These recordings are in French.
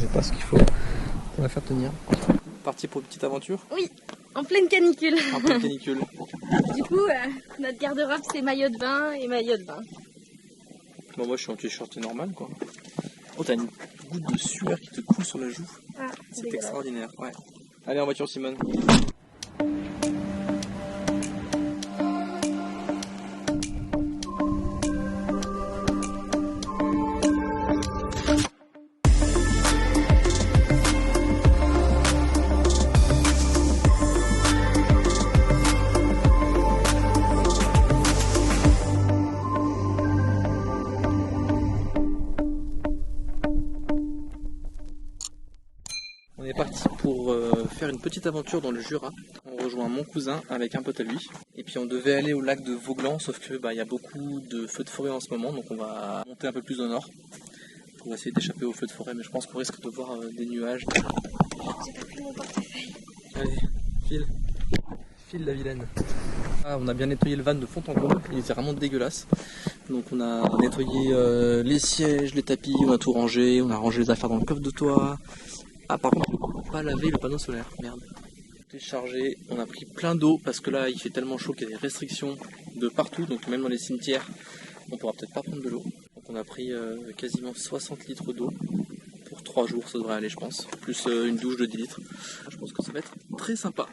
Je sais pas ce qu'il faut pour la faire tenir. Parti pour une petite aventure? Oui, en pleine canicule. En pleine canicule. Du coup, notre garde-robe c'est maillot de bain et maillot de bain. Bon, moi je suis en t-shirt normal quoi. Oh, t'as une goutte de sueur qui te coule sur la joue. Ah, c'est extraordinaire, ouais. Allez en voiture Simone. On est parti pour faire une petite aventure dans le Jura. On rejoint mon cousin avec un pote à lui. Et puis on devait aller au lac de Vauglan, sauf que y a beaucoup de feux de forêt en ce moment, donc on va monter un peu plus au nord pour essayer d'échapper aux feux de forêt, mais je pense qu'on risque de voir des nuages. J'ai pas pris mon portefeuille. Allez, file la vilaine. Ah, on a bien nettoyé le van de fond en comble, il était vraiment dégueulasse. Donc on a nettoyé les sièges, les tapis, on a tout rangé, on a rangé les affaires dans le coffre de toit. Ah par contre, on n'a pas lavé le panneau solaire, merde. Tout est chargé, on a pris plein d'eau parce que là il fait tellement chaud qu'il y a des restrictions de partout, donc même dans les cimetières, on pourra peut-être pas prendre de l'eau. Donc on a pris quasiment 60 litres d'eau pour 3 jours, ça devrait aller je pense, plus une douche de 10 litres. Je pense que ça va être très sympa.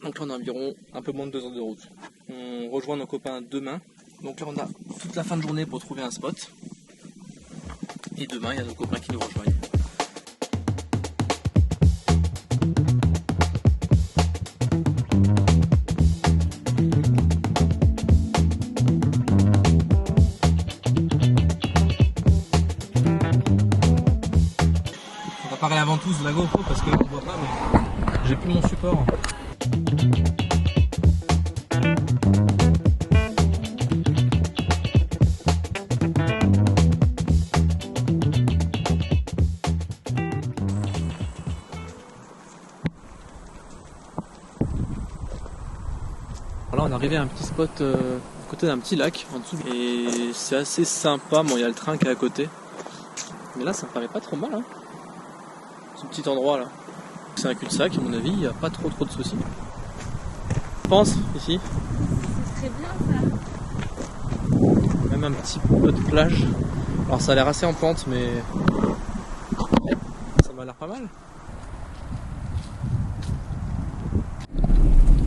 Donc là on a environ un peu moins de 2 heures de route. On rejoint nos copains demain, donc là on a toute la fin de journée pour trouver un spot. Et demain il y a nos copains qui nous rejoignent. On va parer la ventouse de la GoPro parce que là on voit pas, mais j'ai plus mon support. Là on est arrivé à un petit spot à côté d'un petit lac en dessous et c'est assez sympa. Bon, il y a le train qui est à côté, mais là ça me paraît pas trop mal hein. Ce petit endroit là, c'est un cul-de-sac à mon avis, il n'y a pas trop de soucis. Je pense ici. Ce serait bien ça. Même un petit peu de plage. Alors ça a l'air assez en pente, mais ça m'a l'air pas mal.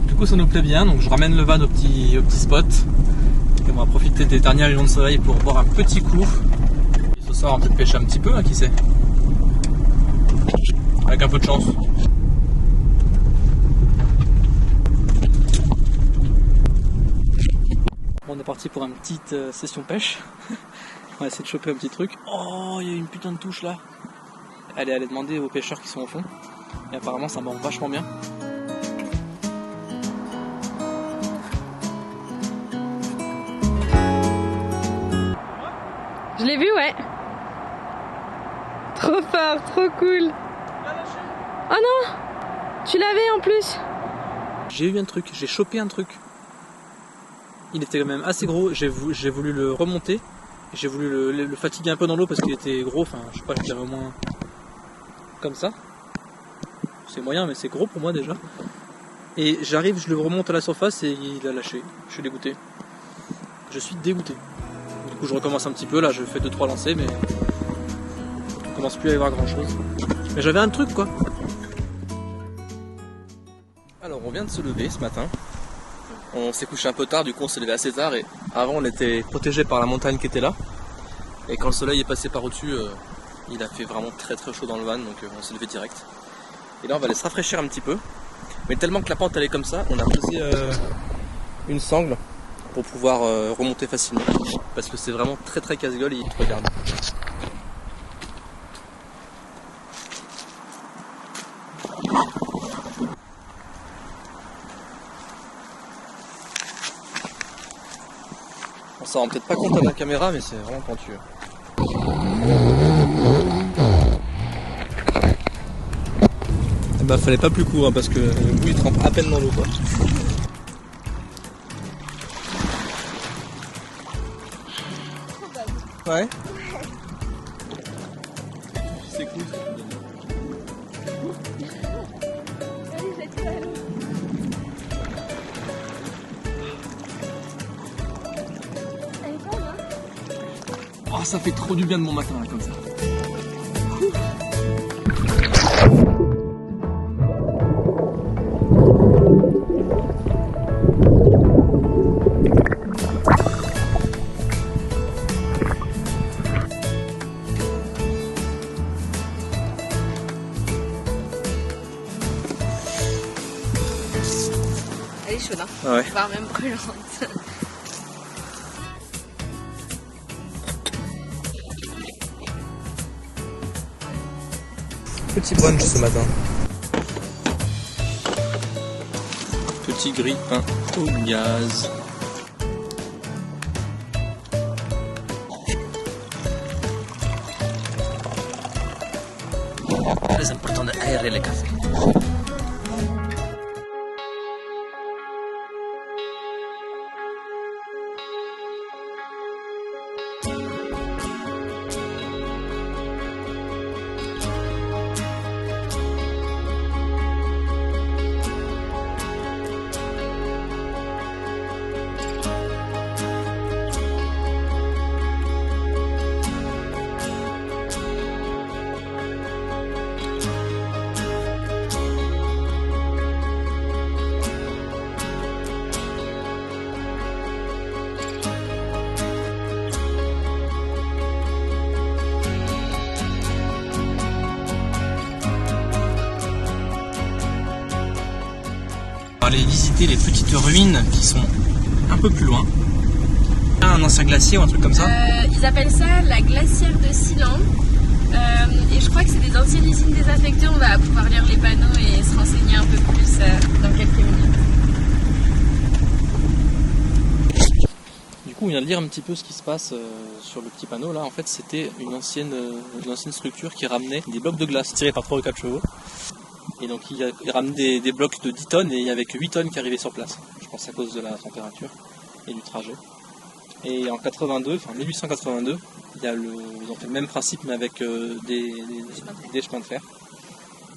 Du coup ça nous plaît bien, donc je ramène le van au petit spot. Et on va profiter des derniers rayons de soleil pour boire un petit coup. Et ce soir on va peut-être pêcher un petit peu, hein, qui sait. Avec un peu de chance. Bon, on est parti pour une petite session pêche. On va essayer de choper un petit truc. Oh, il y a une putain de touche là. Allez demander aux pêcheurs qui sont au fond. Et apparemment ça mord vachement bien. Je l'ai vu, ouais. Trop fort, trop cool. Oh non, tu l'avais en plus. J'ai eu un truc, j'ai chopé un truc. Il était quand même assez gros, j'ai voulu le remonter. J'ai voulu le fatiguer un peu dans l'eau parce qu'il était gros, enfin je sais pas, je dirais au moins comme ça. C'est moyen mais c'est gros pour moi déjà. Et j'arrive, je le remonte à la surface et il a lâché. Je suis dégoûté. Je suis dégoûté. Du coup je recommence un petit peu, là je fais 2-3 lancers mais on commence plus à y avoir grand chose. Mais j'avais un truc quoi. Alors on vient de se lever ce matin. On s'est couché un peu tard, du coup on s'est levé assez tard et avant on était protégé par la montagne qui était là. Et quand le soleil est passé par au-dessus, il a fait vraiment très chaud dans le van, donc on s'est levé direct. Et là on va aller se rafraîchir un petit peu. Mais tellement que la pente elle est comme ça, on a posé une sangle pour pouvoir remonter facilement. Parce que c'est vraiment très casse-gueule et regarde. On s'en rend peut-être pas compte à la caméra, mais c'est vraiment pointu. Et bah fallait pas plus court hein, parce que le bout il trempe à peine dans l'eau quoi. Ouais. C'est cool. Oh, ça fait trop du bien de mon matin là comme ça. Elle est chaude, hein. Ouais. Voire même brûlante. Petit brunch ce matin. Petit grille-pain au gaz. Très important d'aérer le café. Aller visiter les petites ruines qui sont un peu plus loin. Un ancien glacier ou un truc comme ça. Ils appellent ça la glacière de Sealand. Et je crois que c'est des anciennes usines désaffectées. On va pouvoir lire les panneaux et se renseigner un peu plus dans quelques minutes. Du coup, on vient de lire un petit peu ce qui se passe sur le petit panneau là. En fait, c'était une ancienne structure qui ramenait des blocs de glace tirés par 3 ou 4 chevaux. Et donc il ramenait des blocs de 10 tonnes et il n'y avait que 8 tonnes qui arrivaient sur place. Je pense à cause de la température et du trajet. Et en 1882, ils ont fait le même principe mais avec des chemins de fer.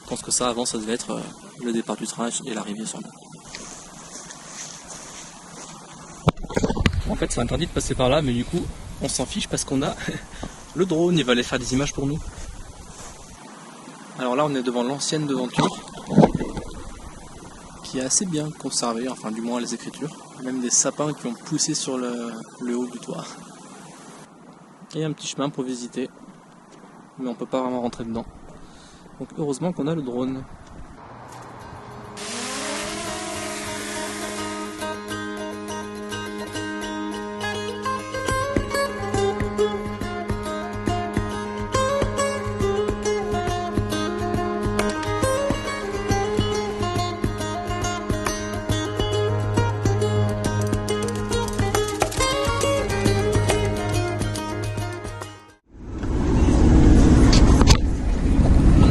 Je pense que ça avant ça devait être le départ du train et l'arrivée sur le. En fait c'est interdit de passer par là mais du coup on s'en fiche parce qu'on a le drone, il va aller faire des images pour nous. Alors là on est devant l'ancienne devanture qui est assez bien conservée, enfin du moins les écritures. Même des sapins qui ont poussé sur le haut du toit. Et un petit chemin pour visiter, mais on peut pas vraiment rentrer dedans. Donc heureusement qu'on a le drone.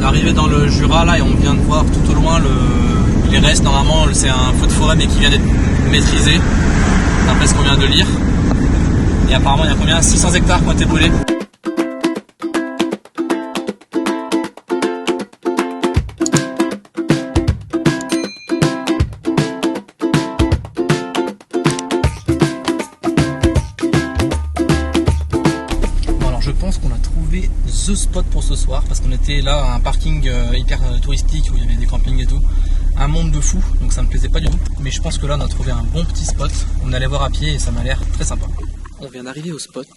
Arrivé dans le Jura là et on vient de voir tout au loin les restes. Normalement c'est un feu de forêt mais qui vient d'être maîtrisé d'après ce qu'on vient de lire. Et apparemment il y a combien 600 hectares qui ont été brûlés. The spot pour ce soir parce qu'on était là à un parking hyper touristique où il y avait des campings et tout, un monde de fou, donc ça me plaisait pas du tout, mais je pense que là on a trouvé un bon petit spot. On allait voir à pied et ça m'a l'air très sympa. On vient d'arriver au spot,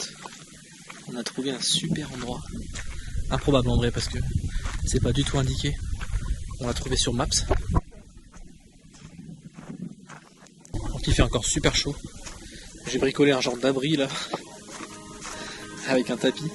on a trouvé un super endroit, improbable en vrai parce que c'est pas du tout indiqué, on l'a trouvé sur Maps. Donc il fait encore super chaud, j'ai bricolé un genre d'abri là avec un tapis.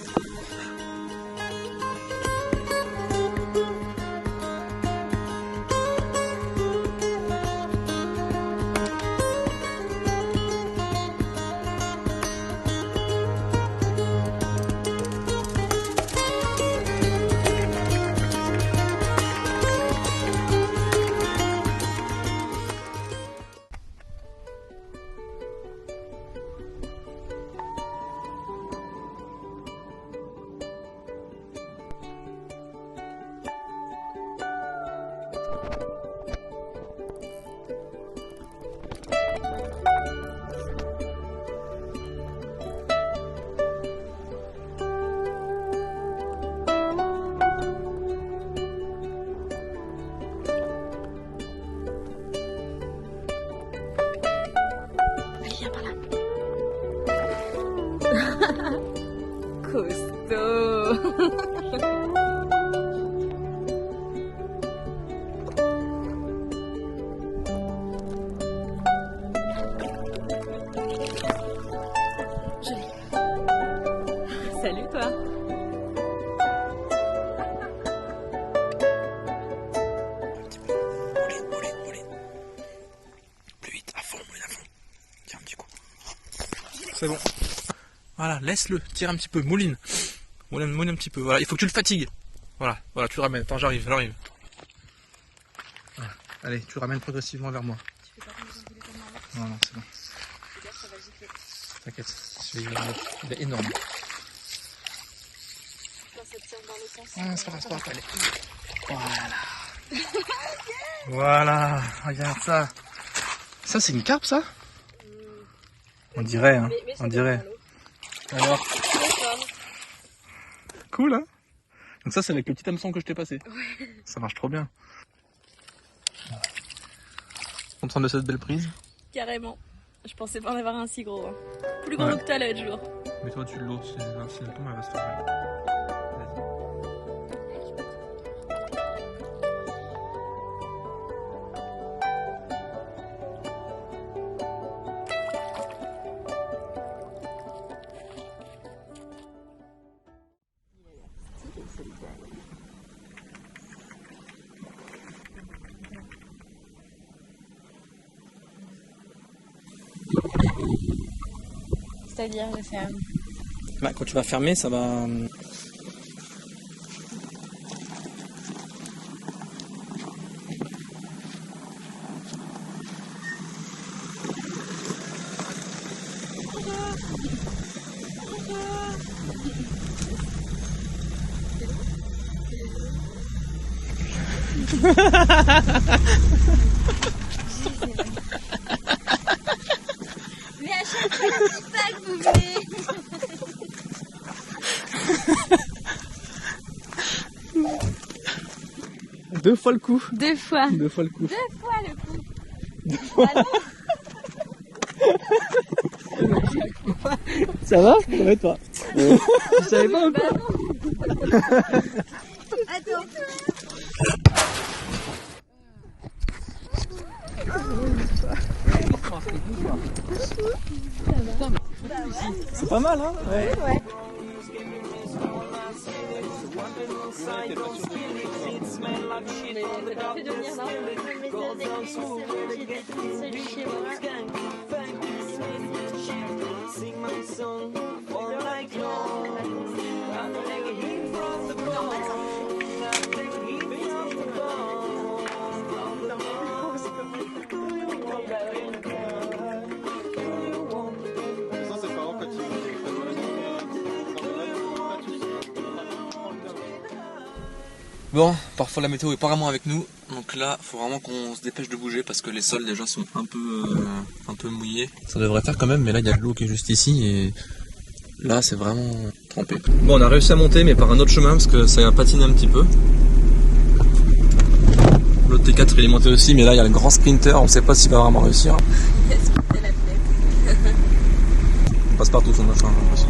C'est bon. Voilà, laisse-le, tire un petit peu, mouline. Mouline un petit peu, voilà, il faut que tu le fatigues. Voilà, tu le ramènes. Attends, j'arrive. Voilà. Allez, tu le ramènes progressivement vers moi. Tu fais pas non, c'est bon. T'inquiète, il est énorme. C'est pas grave, allez. Voilà, regarde ça. Ça, c'est une carpe, ça? On dirait, hein. On dirait. Alors. Cool, hein. Donc ça, c'est avec le petit hameçon que je t'ai passé. Ouais. Ça marche trop bien. Content de cette belle prise? Carrément. Je pensais pas en avoir un si gros. Hein. Plus gros que toi l'autre jour. Mais toi, tu l'autres, si elle tombe, elle va se faire. C'est-à-dire, je ferme. Bah, quand tu vas fermer, ça va. Mais à chaque fois, c'est ça que vous voulez. Deux fois le coup. Deux fois. Deux fois le coup. Deux fois le coup. Deux fois. Ça va? Ça va et toi? Tu savais pas ou quoi? Attends. C'est pas mal, hein? Ouais. Ouais. Mais t'as pas fait de venir là? J'ai détruit celui chez moi. Bon, parfois la météo est pas vraiment avec nous, donc là, faut vraiment qu'on se dépêche de bouger parce que les sols déjà sont un peu mouillés. Ça devrait faire quand même, mais là il y a de l'eau qui est juste ici et là c'est vraiment trempé. Bon, on a réussi à monter, mais par un autre chemin parce que ça a patiné un petit peu. L'autre T4 il est monté aussi, mais là il y a le grand sprinter, on sait pas s'il va vraiment réussir. On passe partout sur notre chemin, j'ai l'impression.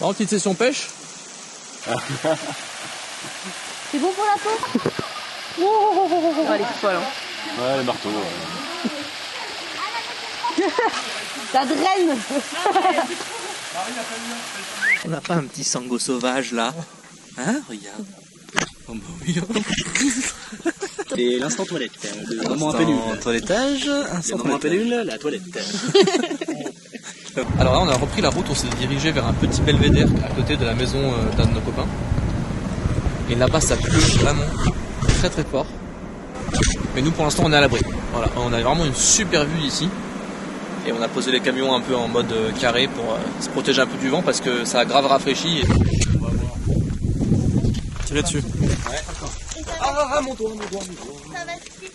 Bon, petite session pêche. C'est bon pour la peau? Oh, elle est folle. Hein. Ouais, le marteau. Ça draine. On n'a pas un petit sango sauvage là? Hein? Regarde. Oh bah oui. Et l'instant toilette. Le moment à pellule. Toilettage. Le moment à pellule, la toilette. Alors là on a repris la route, on s'est dirigé vers un petit belvédère à côté de la maison d'un de nos copains. Et là-bas ça pleut vraiment très très fort. Mais nous pour l'instant on est à l'abri. Voilà, on a vraiment une super vue ici. Et on a posé les camions un peu en mode carré pour se protéger un peu du vent parce que ça a grave rafraîchi. Et... Tirez dessus. Ouais, d'accord. Ah, mon doigt.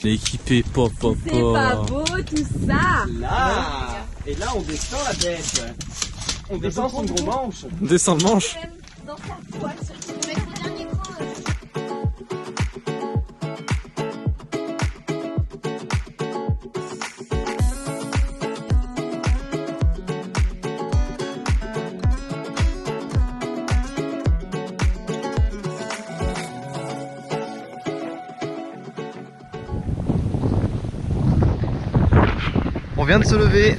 Il est équipé, pop. C'est pas beau tout ça. Là. Et là, on descend la bête. On descend son gros manche. On descend le manche. Dans sa poêle, surtout. On vient de se lever.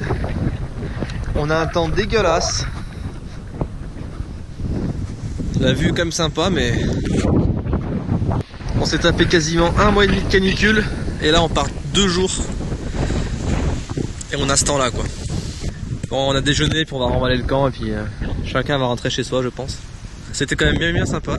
On a un temps dégueulasse. La vue quand même sympa, mais on s'est tapé quasiment 1 mois et demi de canicule. Et là on part 2 jours. Et on a ce temps là quoi. Bon, on a déjeuné puis on va remballer le camp et puis chacun va rentrer chez soi je pense. C'était quand même bien sympa.